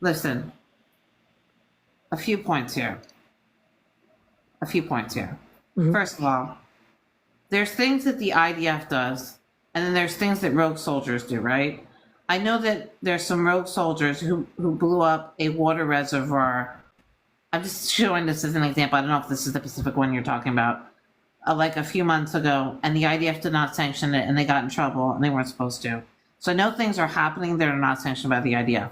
Listen, a few points here. A few points here. Mhm. First of all, there's things that the IDF does, and then there's things that rogue soldiers do, right? I know that there's some rogue soldiers who blew up a water reservoir. I'm just showing this as an example. I don't know if this is the Pacific one you're talking about. Like a few months ago, and the IDF did not sanction it, and they got in trouble, and they weren't supposed to. So I know things are happening that are not sanctioned by the IDF.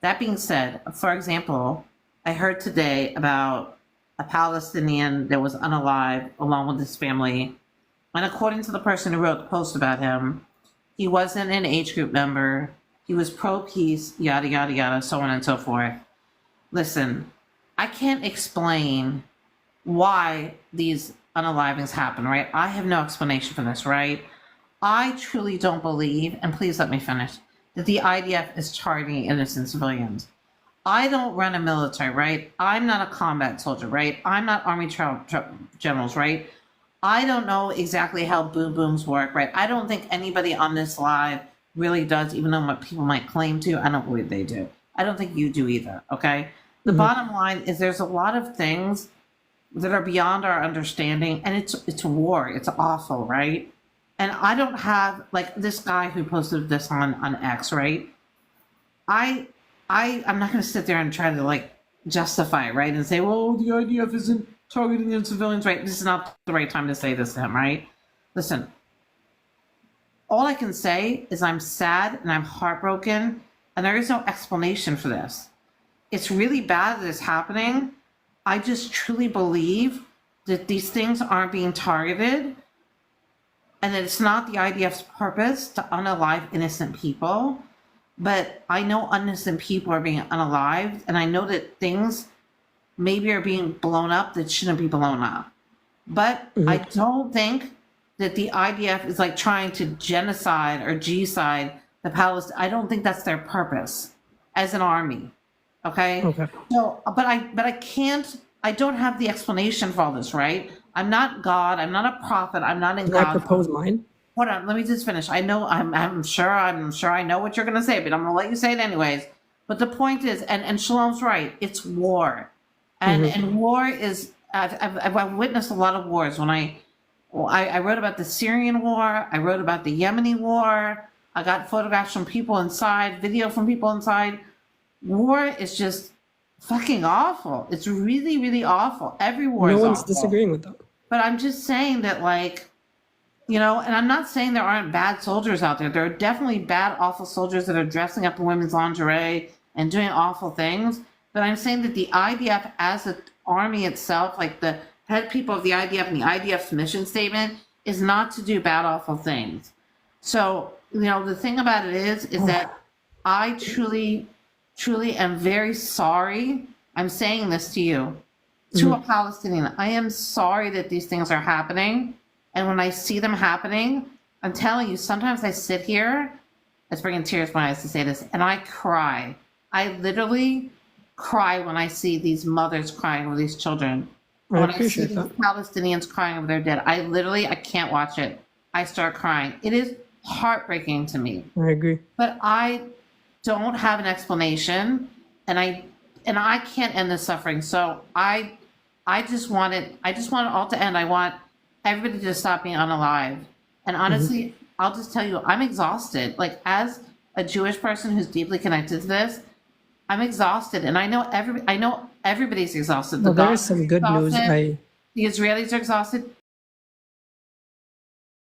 That being said, for example, I heard today about a Palestinian that was unalive along with his family. And according to the person who wrote the post about him, he wasn't an age group member. He was pro-peace, yada, yada, yada, so on and so forth. Listen, I can't explain why these unalivings happen, right? I have no explanation for this, right? I truly don't believe, and please let me finish, that the IDF is targeting innocent civilians. I don't run a military, right? I'm not a combat soldier, right? I'm not Army generals, right? I don't know exactly how boom booms work, right? I don't think anybody on this live really does, even though what people might claim to. I don't believe they do. I don't think you do either, okay? The bottom line is there's a lot of things that are beyond our understanding, and it's war. It's awful, right? And I don't have, like, this guy who posted this on X, right? I'm not going to sit there and try to, like, justify it, right? And say, well, the IDF isn't targeting in civilians, right? This is not the right time to say this to him, right? Listen, all I can say is I'm sad and I'm heartbroken, and there is no explanation for this. It's really bad that it's happening. I just truly believe that these things aren't being targeted, and that it's not the IDF's purpose to unalive innocent people. But I know innocent people are being unalived, and I know that things maybe are being blown up that shouldn't be blown up. But I don't think that the IDF is like trying to genocide or G-side the Palestine. I don't think that's their purpose as an army. Okay. Okay. So, but I can't. I don't have the explanation for all this, right? I'm not God. I'm not a prophet. I'm not in Can I God. propose mine? Hold on, let me just finish. I know I'm sure I know what you're gonna say, but I'm gonna let you say it anyways. But the point is, and Shalom's right, it's war. And war is I've witnessed a lot of wars. When I wrote about the Syrian war, I wrote about the Yemeni war, I got photographs from people inside, video from people inside. War is just fucking awful. It's really, really awful. Every war No is one's awful. disagreeing with that. But I'm just saying that, like, you know, and I'm not saying there aren't bad soldiers out there. There are definitely bad, awful soldiers that are dressing up in women's lingerie and doing awful things. But I'm saying that the IDF as an army itself, like the head people of the IDF and the IDF's mission statement, is not to do bad, awful things. So, you know, the thing about it is that I truly, truly am very sorry. I'm saying this to you, to a Palestinian. I am sorry that these things are happening. And when I see them happening, I'm telling you, sometimes I sit here, it's bringing tears to my eyes to say this, and I cry. I literally cry when I see these mothers crying over these children. When I see these Palestinians crying over their dead, I can't watch it. I start crying. It is heartbreaking to me. I agree. But I don't have an explanation, and I can't end this suffering. So I just want it all to end. I want everybody to stop being unalive. And honestly, I'll just tell you, I'm exhausted. Like, as a Jewish person who's deeply connected to this, I'm exhausted. And I know everybody's exhausted. Well, there is some good news. The Israelis are exhausted.